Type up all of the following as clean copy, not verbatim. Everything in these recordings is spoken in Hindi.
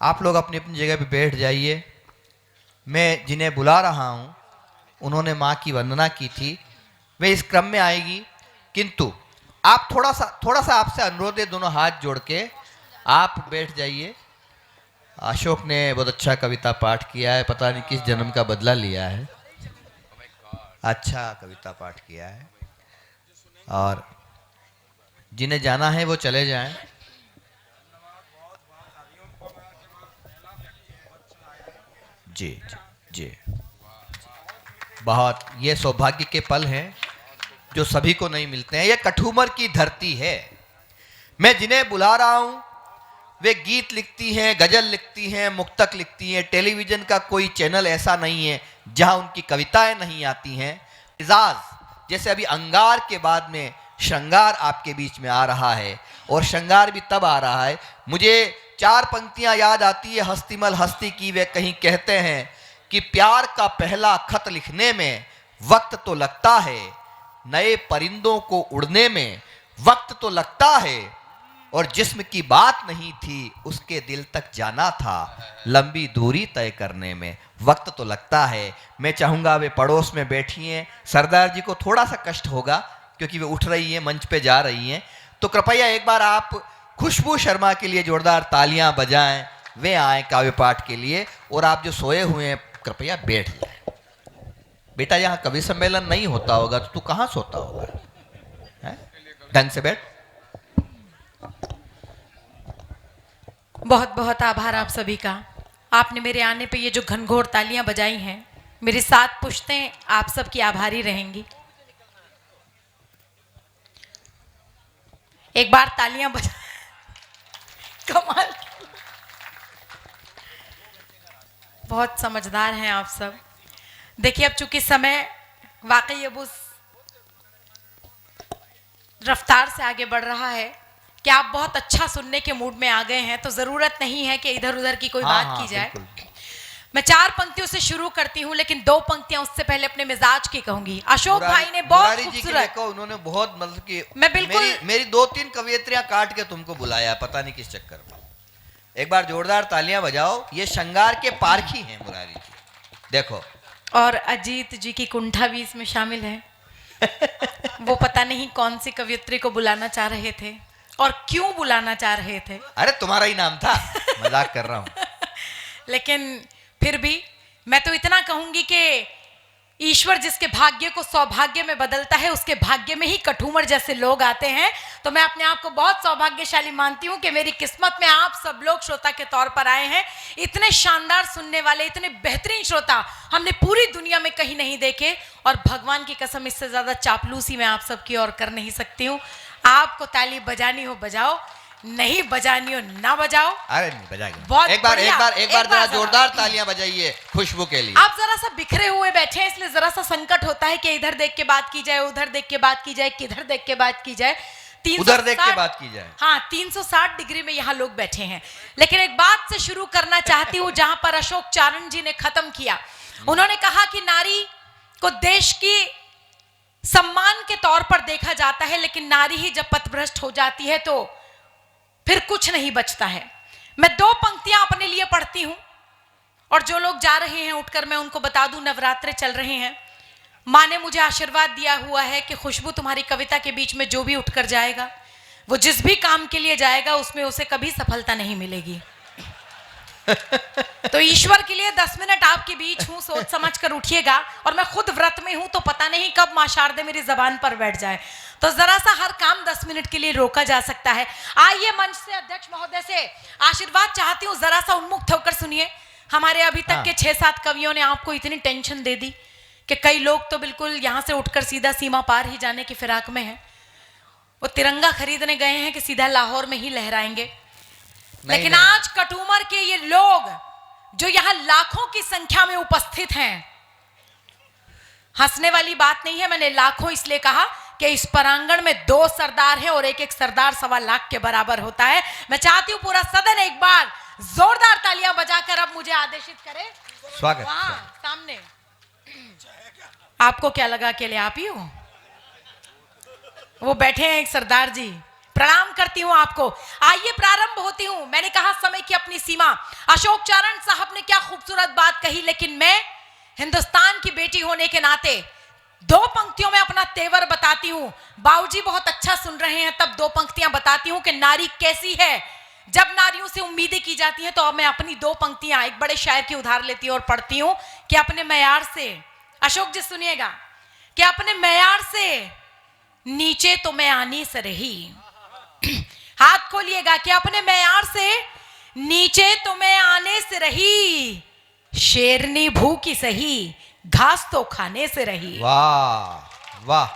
आप लोग अपनी अपनी जगह पे बैठ जाइए। मैं जिन्हें बुला रहा हूँ उन्होंने माँ की वंदना की थी, वे इस क्रम में आएगी, किंतु आप थोड़ा सा आपसे अनुरोध है, दोनों हाथ जोड़ के आप बैठ जाइए। अशोक ने बहुत अच्छा कविता पाठ किया है, पता नहीं किस जन्म का बदला लिया है, अच्छा कविता पाठ किया है। और जिन्हें जाना है वो चले जाएं। जी जी जी, बहुत ये सौभाग्य के पल हैं जो सभी को नहीं मिलते हैं। ये कठूमर की धरती है। मैं जिन्हें बुला रहा हूं वे गीत लिखती हैं, गजल लिखती हैं, मुक्तक लिखती हैं। टेलीविजन का कोई चैनल ऐसा नहीं है जहां उनकी कविताएं नहीं आती हैं। इजाज जैसे अभी अंगार के बाद में श्रृंगार आपके बीच में आ रहा है, और श्रृंगार भी तब आ रहा है। मुझे 4 पंक्तियां याद आती है हस्तीमल हस्ती की। वे कहीं कहते हैं कि प्यार का पहला खत लिखने में वक्त तो लगता है, नए परिंदों को उड़ने में वक्त तो लगता है, और जिस्म की बात नहीं थी उसके दिल तक जाना था, लंबी दूरी तय करने में वक्त तो लगता है। मैं चाहूंगा वे पड़ोस में बैठी हैं। सरदार जी को थोड़ा सा कष्ट होगा क्योंकि वे उठ रही हैं, मंच पे जा रही हैं, तो कृपया एक बार आप खुशबू शर्मा के लिए जोरदार तालियां बजाएं। वे आए काव्य पाठ के लिए, और आप जो सोए हुए हैं कृपया बैठ जाएं। बेटा यहाँ कवि सम्मेलन नहीं होता होगा तो तू कहाँ सोता होगा? ढंग से बैठ। बहुत बहुत आभार आप सभी का। आपने मेरे आने पे ये जो घनघोर तालियां बजाई हैं, मेरी 7 पुश्तें आप सबकी आभारी रहेंगी। एक बार तालियां बजा कमाल, बहुत समझदार हैं आप सब। देखिए अब चूंकि समय वाकई अब उस रफ्तार से आगे बढ़ रहा है कि आप बहुत अच्छा सुनने के मूड में आ गए हैं, तो जरूरत नहीं है कि इधर उधर की कोई बात की जाए। मैं 4 पंक्तियों से शुरू करती हूँ, लेकिन 2 पंक्तियां उससे पहले अपने मिजाज की कहूंगी। अशोक भाई ने बहुत खूबसूरत, उन्होंने बहुत मतलब कि मैं बिल्कुल मेरी 2-3 कवियत्रियां काट के तुमको बुलाया, पता नहीं किस चक्कर में। एक बार जोरदार तालियां बजाओ। ये श्रृंगार के पारखी हैं मुरारी जी, देखो। और अजीत जी की कुंठा भी इसमें शामिल है। वो पता नहीं कौन सी कवियत्री को बुलाना चाह रहे थे और क्यों बुलाना चाह रहे थे। अरे तुम्हारा ही नाम था, मजाक कर रहा हूं। लेकिन फिर भी मैं तो इतना कहूंगी कि ईश्वर जिसके भाग्य को सौभाग्य में बदलता है, उसके भाग्य में ही कठूमर जैसे लोग आते हैं। तो मैं अपने आप को बहुत सौभाग्यशाली मानती हूं कि मेरी किस्मत में आप सब लोग श्रोता के तौर पर आए हैं। इतने शानदार सुनने वाले, इतने बेहतरीन श्रोता हमने पूरी दुनिया में कहीं नहीं देखे, और भगवान की कसम इससे ज्यादा चापलूसी मैं आप सबकी और कर नहीं सकती हूँ। आपको ताली बजानी हो बजाओ, नहीं बजानी हो ना बजाओ। अरे नहीं बजाएंगे। बहुत एक बार जरा जोरदार तालियां बजाइए खुशबू के लिए। आप जरा सा बिखरे हुए बैठे हैं, इसलिए जरा सा संकट होता है कि इधर देख के बात की जाए, उधर देख के बात की जाए, किधर देख के बात की जाए, उधर देख के बात की जाए। हाँ, 360 डिग्री में यहाँ लोग बैठे हैं। लेकिन एक बात से शुरू करना चाहती हूँ जहां पर अशोक चारण जी ने खत्म किया। उन्होंने कहा कि नारी को देश की सम्मान के तौर पर देखा जाता है, लेकिन नारी ही जब पथभ्रष्ट हो जाती है तो फिर कुछ नहीं बचता है। मैं 2 पंक्तियां अपने लिए पढ़ती हूं, और जो लोग जा रहे हैं उठकर मैं उनको बता दूं, नवरात्रे चल रहे हैं। माँ ने मुझे आशीर्वाद दिया हुआ है कि खुशबू तुम्हारी कविता के बीच में जो भी उठकर जाएगा, वो जिस भी काम के लिए जाएगा, उसमें उसे कभी सफलता नहीं मिलेगी। तो ईश्वर के लिए 10 मिनट आपके बीच हूं, सोच समझ कर उठिएगा। और मैं खुद व्रत में हूं, तो पता नहीं कब मां शारदे मेरी जबान पर बैठ जाए, तो जरा सा हर काम 10 मिनट के लिए रोका जा सकता है। आइए मंच से अध्यक्ष महोदय से आशीर्वाद चाहती हूँ, जरा सा उन्मुक्त होकर सुनिए। हमारे अभी तक के 6-7 कवियों ने आपको इतनी टेंशन दे दी कि कई लोग तो बिल्कुल यहाँ से उठकर सीधा सीमा पार ही जाने की फिराक में है। वो तिरंगा खरीदने गए हैं कि सीधा लाहौर में ही लहराएंगे। लेकिन आज कटूमर के ये लोग जो यहाँ लाखों की संख्या में उपस्थित हैं, हंसने वाली बात नहीं है, मैंने लाखों इसलिए कहा कि इस प्रांगण में 2 सरदार हैं और एक सरदार 1.25 लाख के बराबर होता है। मैं चाहती हूँ पूरा सदन एक बार जोरदार तालियां बजाकर अब मुझे आदेशित करे। स्वागत। वहां सामने आपको क्या लगा, अकेले आप ही हो? वो बैठे हैं एक सरदार जी, प्रणाम करती हूँ आपको। आइए प्रारंभ होती हूँ। मैंने कहा समय की अपनी सीमा। अशोक चारण साहब ने क्या खूबसूरत बात कही, लेकिन मैं हिंदुस्तान की बेटी होने के नाते 2 पंक्तियों में अपना तेवर बताती हूँ। बाबूजी बहुत अच्छा सुन रहे हैं, तब 2 पंक्तियां बताती हूँ कि नारी कैसी है। जब नारियों से उम्मीदें की जाती हैं तो अब मैं अपनी 2 पंक्तियां एक बड़े शायर की उधार लेती हूँ और पढ़ती हूँ कि अपने मैयार से, अशोक जी सुनिएगा, कि अपने मैयार से नीचे तो मैं आने से रही। हाथ खोलिएगा कि अपने मैयार से नीचे तो मैं आने से रही, शेरनी भूखी सही घास तो खाने से रही। वाह वाह।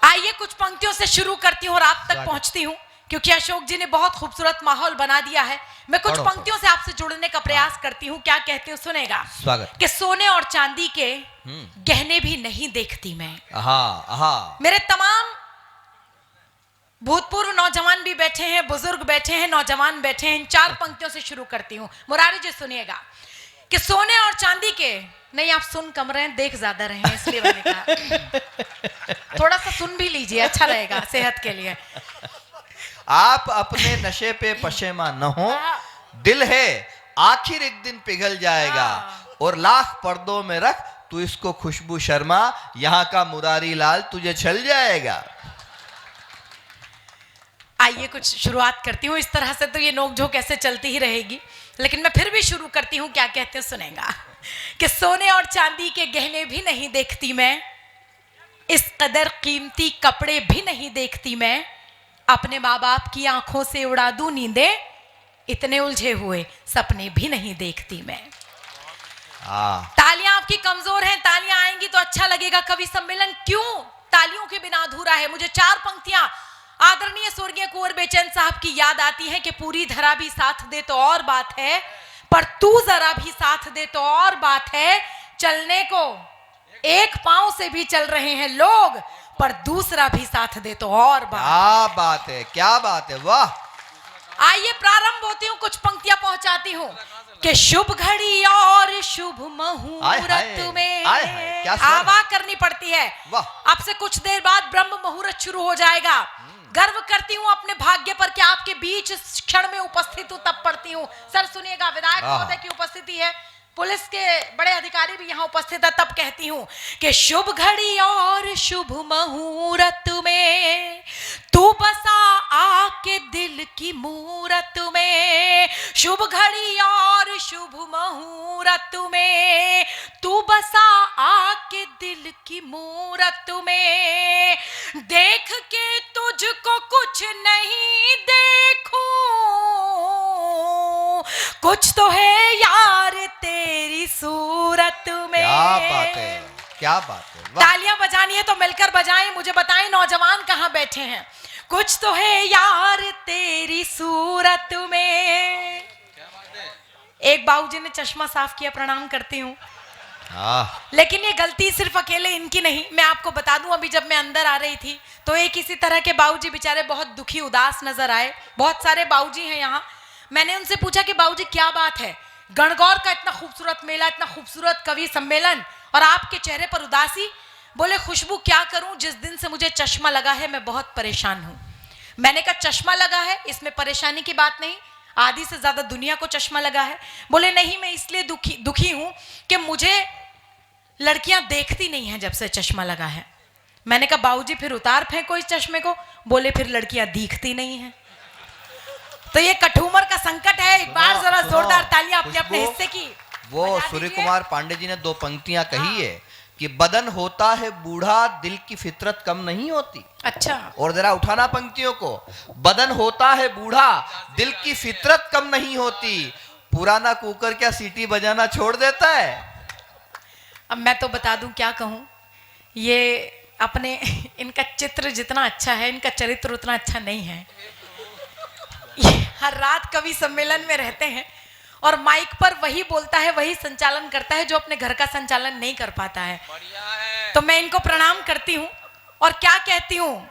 आइए कुछ पंक्तियों से शुरू करती हूँ और आप तक पहुंचती हूँ, क्योंकि अशोक जी ने बहुत खूबसूरत माहौल बना दिया है। मैं कुछ पंक्तियों से आपसे जुड़ने का प्रयास करती हूँ। क्या कहते हो, सुनेगा। स्वागत। कि सोने और चांदी के गहने भी नहीं देखती मैं। मेरे तमाम भूतपूर्व नौजवान भी बैठे हैं, बुजुर्ग बैठे हैं, नौजवान बैठे हैं। इन 4 पंक्तियों से शुरू करती हूँ। मुरारी जी सुनिएगा कि सोने और चांदी के, नहीं आप सुन कम रहे हैं, देख ज्यादा रहे हैं, इसलिए मैंने कहा थोड़ा सा सुन भी लीजिए, अच्छा रहेगा सेहत के लिए। आप अपने नशे पे पशेमान न हो, दिल है आखिर एक दिन पिघल जाएगा, और लाख पर्दों में रख तू इसको खुशबू शर्मा, यहाँ का मुरारी लाल तुझे छल जाएगा। आइए कुछ शुरुआत करती हूँ। इस तरह से तो ये नोकझोंक ऐसे चलती ही रहेगी, लेकिन मैं फिर भी शुरू करती हूँ। क्या कहते हैं, सुनेगा। कि सोने और चांदी के गहने भी नहीं देखती मैं, इस कदर कीमती कपड़े भी नहीं देखती मैं, अपने माँ बाप की आंखों से उड़ा दूं नींदें, इतने उलझे हुए सपने भी नहीं देखती मैं। तालियां आपकी कमजोर हैं, तालियां आएंगी तो अच्छा लगेगा। कवि सम्मेलन क्यों तालियों के बिना अधूरा है। मुझे 4 पंक्तियां आदरणीय स्वर्गीय कुंवर बेचैन साहब की याद आती है कि पूरी धरा भी साथ दे तो और बात है, पर तू जरा भी साथ दे तो और बात है। चलने को एक पांव से भी चल रहे हैं लोग, पर दूसरा भी साथ दे तो और बात। क्या बात है, क्या बात है, वाह। आइए प्रारंभ होती हूँ, कुछ पंक्तियां पहुंचाती हूँ। कि शुभ घड़ी और शुभ मुहूर्त में, आवाज करनी पड़ती है। अब से कुछ देर बाद ब्रह्म मुहूर्त शुरू हो जाएगा। गर्व करती हूँ अपने भाग्य पर कि आपके बीच क्षण में उपस्थित हूँ, तब पढ़ती हूँ। सर सुनिएगा, विधायक महोदय की उपस्थिति है, पुलिस के बड़े अधिकारी भी यहाँ उपस्थित है, तब कहती हूँ कि शुभ घड़ी और शुभ मुहूर्त में तू बसा आके दिल की मूरत में। शुभ घड़ी और शुभ मुहूर्त में तू बसा आके दिल की मूरत में, देख के तुझको कुछ नहीं देखूं, कुछ तो है यार तेरी सूरत में। क्या बात है, क्या बात है। तालियां बजानी है तो मिलकर बजाएं। मुझे बताएं नौजवान कहां बैठे हैं। कुछ तो है यार तेरी सूरत में। एक बाबूजी ने चश्मा साफ किया, प्रणाम करती हूँ। लेकिन ये गलती सिर्फ अकेले इनकी नहीं, मैं आपको बता दूं, अभी जब मैं अंदर आ रही थी तो एक इसी तरह के बाबूजी बेचारे बहुत दुखी उदास नजर आए। बहुत सारे बाबूजी हैं यहाँ। मैंने उनसे पूछा कि बाबूजी क्या बात है, गणगौर का इतना खूबसूरत मेला, इतना खूबसूरत कवि सम्मेलन, और आपके चेहरे पर उदासी। बोले खुशबू क्या करूं, जिस दिन से मुझे चश्मा लगा है मैं बहुत परेशान हूं। मैंने कहा चश्मा लगा है, इसमें परेशानी की बात नहीं, आधी से ज्यादा दुनिया को चश्मा लगा है। बोले नहीं, मैं इसलिए दुखी हूं कि मुझे लड़कियां देखती नहीं हैं जब से चश्मा लगा है। मैंने कहा बाबूजी फिर उतार फेंको इस चश्मे को। बोले फिर लड़कियां दिखती नहीं हैं। तो ये कठूमर का संकट है। एक बार जरा जोरदार तालियां अपने अपने हिस्से की। वो सूर्य कुमार पांडे जी ने 2 पंक्तियां कही है कि बदन होता है बूढ़ा, दिल की फितरत कम नहीं होती। अच्छा, और जरा उठाना पंक्तियों को। बदन होता है बूढ़ा, दिल की फितरत कम नहीं होती, पुराना कुकर क्या सीटी बजाना छोड़ देता है। अब मैं तो बता दूं, क्या कहूं, ये अपने इनका चित्र जितना अच्छा है, इनका चरित्र उतना अच्छा नहीं है। ये हर रात कवि सम्मेलन में रहते हैं और माइक पर वही बोलता है, वही संचालन करता है जो अपने घर का संचालन नहीं कर पाता है। तो मैं इनको प्रणाम करती हूँ और क्या कहती हूँ,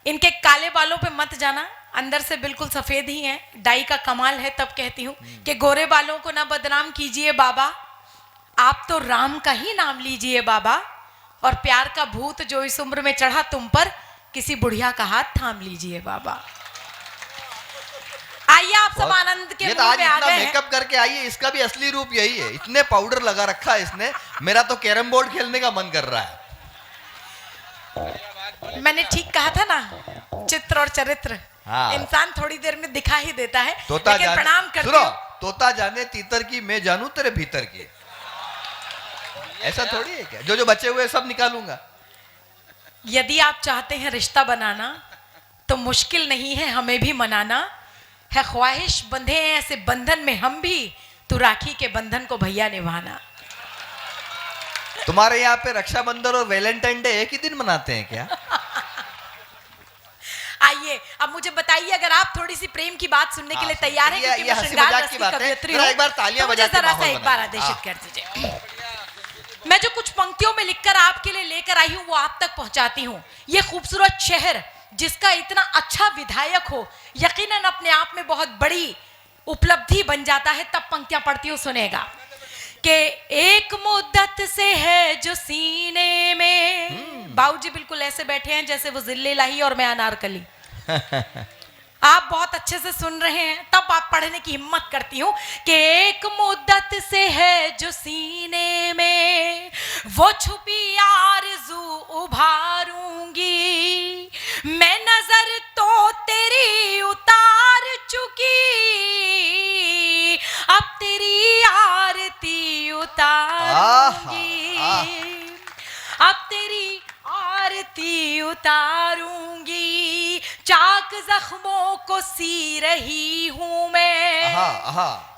इनके काले बालों पे मत जाना, अंदर से बिल्कुल सफेद ही हैं, डाई का कमाल है। तब कहती हूँ कि गोरे बालों को ना बदनाम कीजिए बाबा, आप तो राम का ही नाम लीजिए बाबा, और प्यार का भूत जो इस उम्र में चढ़ा तुम पर, किसी बुढ़िया का हाथ थाम लीजिए बाबा। आइए आप सब आनंद के मूड आज में आ इतना गए हैं। मेकअप करके आई है, इसका भी असली रूप यही है। इतने पाउडर लगा रखा है इसने, मेरा तो कैरम बोर्ड खेलने का मन कर रहा है। मैंने ठीक कहा था ना, चित्र और चरित्र हाँ। इंसान थोड़ी देर में दिखा ही देता है। तोता लेकिन जाने, प्रणाम करती सुनो, हूँ। तोता जाने तीतर की, मैं जानू तेरे भीतर की। ऐसा थोड़ी है क्या, जो जो बचे हुए सब निकालूंगा। यदि आप चाहते हैं रिश्ता बनाना तो मुश्किल नहीं है हमें भी मनाना, है ख्वाहिश बंधे हैं ऐसे बंधन में हम भी, तू राखी के बंधन को भैया निभाना। तुम्हारे यहाँ पे रक्षाबंधन और वैलेंटाइन डे एक ही दिन मनाते हैं क्या? आइए अब मुझे बताइए, अगर आप थोड़ी सी प्रेम की बात सुनने के लिए तैयार हैं, ये क्योंकि मैं हंसी श्रृंगार मजाक रस की की बात है। कवयित्री जरा हूं, एक बार तालियां तो मुझे बजा के जरा सा माहौल एक बार बनाइए। आदेशित कर दीजिए। मैं जो कुछ पंक्तियों में लिखकर आपके लिए लेकर आई हूं वो आप तक पहुंचाती हूं। ये खूबसूरत शहर जिसका इतना अच्छा विधायक हो, यकीनन अपने आप में बहुत बड़ी उपलब्धि बन जाता है। तब पंक्तियां पढ़ती हूं, सुनेगा कि एक मुद्दत से है जो सीने में, बाबूजी बिल्कुल ऐसे बैठे हैं जैसे वो जिल्ले लाही और मैं अनारकली। आप बहुत अच्छे से सुन रहे हैं, तब आप पढ़ने की हिम्मत करती हूं कि एक मुद्दत से है जो सीने में, वो छुपी आरज़ू उभारूंगी, मैं नजर तो तेरी उतार चुकी, अब तेरी आरती उतारूंगी, अब तेरी आरती उतारूंगी, चाक जख्मों को सी रही हूं मैं।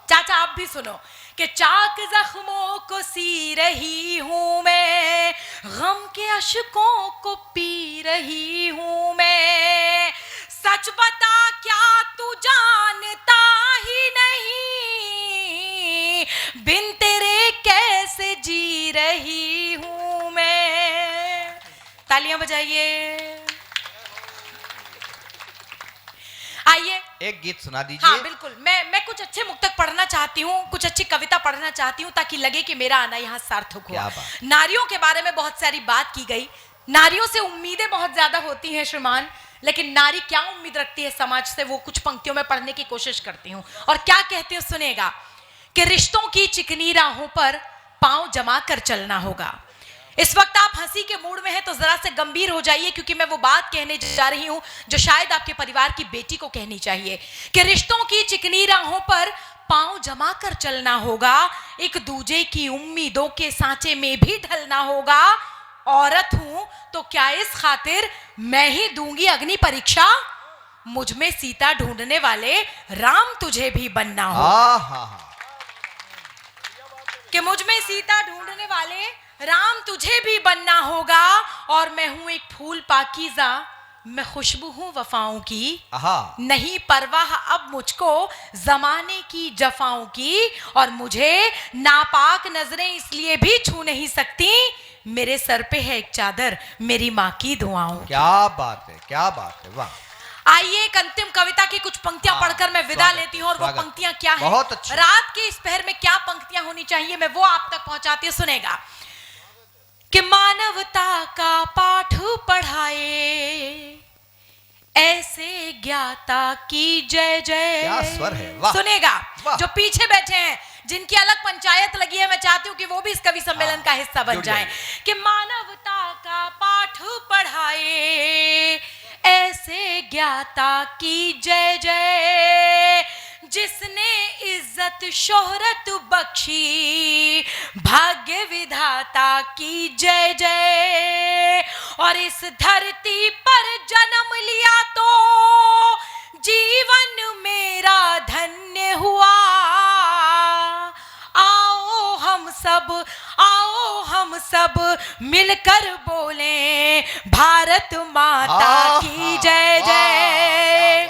चाचा आप भी सुनो कि चाक जख्मों को सी रही हूं मैं, गम के अश्कों को पी रही हूं मैं, सच बता क्या तू जानता ही नहीं, बिन तेरे कैसे जी रही हूं मैं। तालियां बजाइए। आइए एक गीत सुना दीजिए। हाँ बिल्कुल, मैं कुछ अच्छे मुक्तक पढ़ना चाहती हूँ, कुछ अच्छी कविता पढ़ना चाहती हूँ, ताकि लगे कि मेरा आना यहाँ सार्थक हुआ। नारियों के बारे में बहुत सारी बात की गई, नारियों से उम्मीदें बहुत ज्यादा होती हैं श्रीमान, लेकिन नारी क्या उम्मीद रखती है समाज से, वो कुछ पंक्तियों में पढ़ने की कोशिश करती हूँ। और क्या कहती हूँ सुनेगा कि रिश्तों की चिकनी राहों पर पांव जमा कर चलना होगा। इस वक्त आप हंसी के मूड में हैं तो जरा से गंभीर हो जाइए, क्योंकि मैं वो बात कहने जा रही हूं जो शायद आपके परिवार की बेटी को कहनी चाहिए कि रिश्तों की चिकनी राहों पर पांव जमा कर चलना होगा, एक दूजे की उम्मीदों के सांचे में भी ढलना होगा। औरत हूं तो क्या इस खातिर मैं ही दूंगी अग्नि परीक्षा, मुझ में सीता ढूंढने वाले राम तुझे भी बनना होगा, कि मुझ में सीता ढूंढने वाले राम तुझे भी बनना होगा। और मैं हूं एक फूल पाकीज़ा, मैं खुशबू हूं वफाओं की, नहीं परवाह अब मुझको जमाने की जफाओं की, और मुझे नापाक नजरें इसलिए भी छू नहीं सकती, मेरे सर पे है एक चादर मेरी माँ की दुआओं। क्या बात है, क्या बात है, वाह। आइए एक अंतिम कविता की कुछ पंक्तियां पढ़कर मैं विदा लेती हूं, और वो पंक्तियां क्या हैं, बहुत अच्छी। रात के इस पहर में क्या पंक्तियां होनी चाहिए, मैं वो आप तक पहुंचाती हूं। सुनेगा कि मानवता का पाठ पढ़ाए ऐसे ज्ञाता की जय जय। क्या स्वर है, वाह। सुनेगा वाह। जो पीछे बैठे हैं, जिनकी अलग पंचायत लगी है, मैं चाहती हूँ कि वो भी इस कवि सम्मेलन का हिस्सा बन जाएं, कि मानवता का पाठ पढ़ाए ऐसे ज्ञाता की जय जय, जिसने इज्जत शोहरत बख्शी भाग्य विधाता की जय जय, और इस धरती पर जन्म लिया तो जीवन मेरा धन्य हुआ। आओ हम सब मिलकर बोलें भारत माता की जय जय।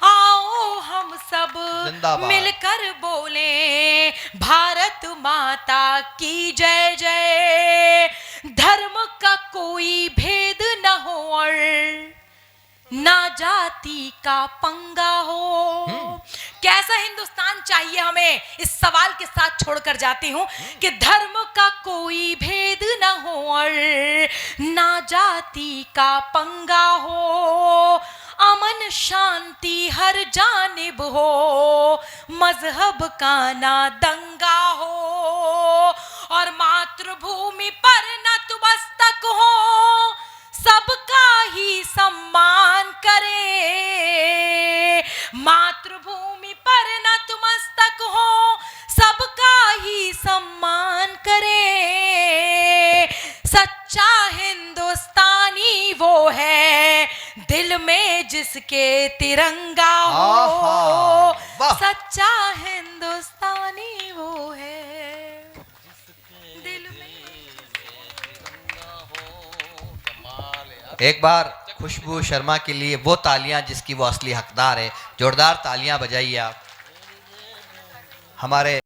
आओ हम सब मिलकर बोलें भारत माता की जय जय। धर्म का कोई भेद न हो और ना जाति का पंगा हो। कैसा हिंदुस्तान चाहिए हमें, इस सवाल के साथ छोड़कर जाती हूं कि धर्म का कोई भेद न हो और ना जाति का पंगा हो। अमन शांति हर जानिब हो, मजहब का ना दंगा हो, और मातृभूमि पर नतमस्तक हो, सबका ही सम्मान करे। मातृभूमि पर नतमस्तक हो, सबका ही सम्मान करे। सच्चा हिंदुस्तानी वो है, दिल में जिसके तिरंगा हो। वाह। सच्चा हिंदुस्तानी वो है, दिल में। एक बार खुशबू शर्मा के लिए वो तालियां जिसकी वो असली हकदार है। जोरदार तालियां बजाइए आप। हमारे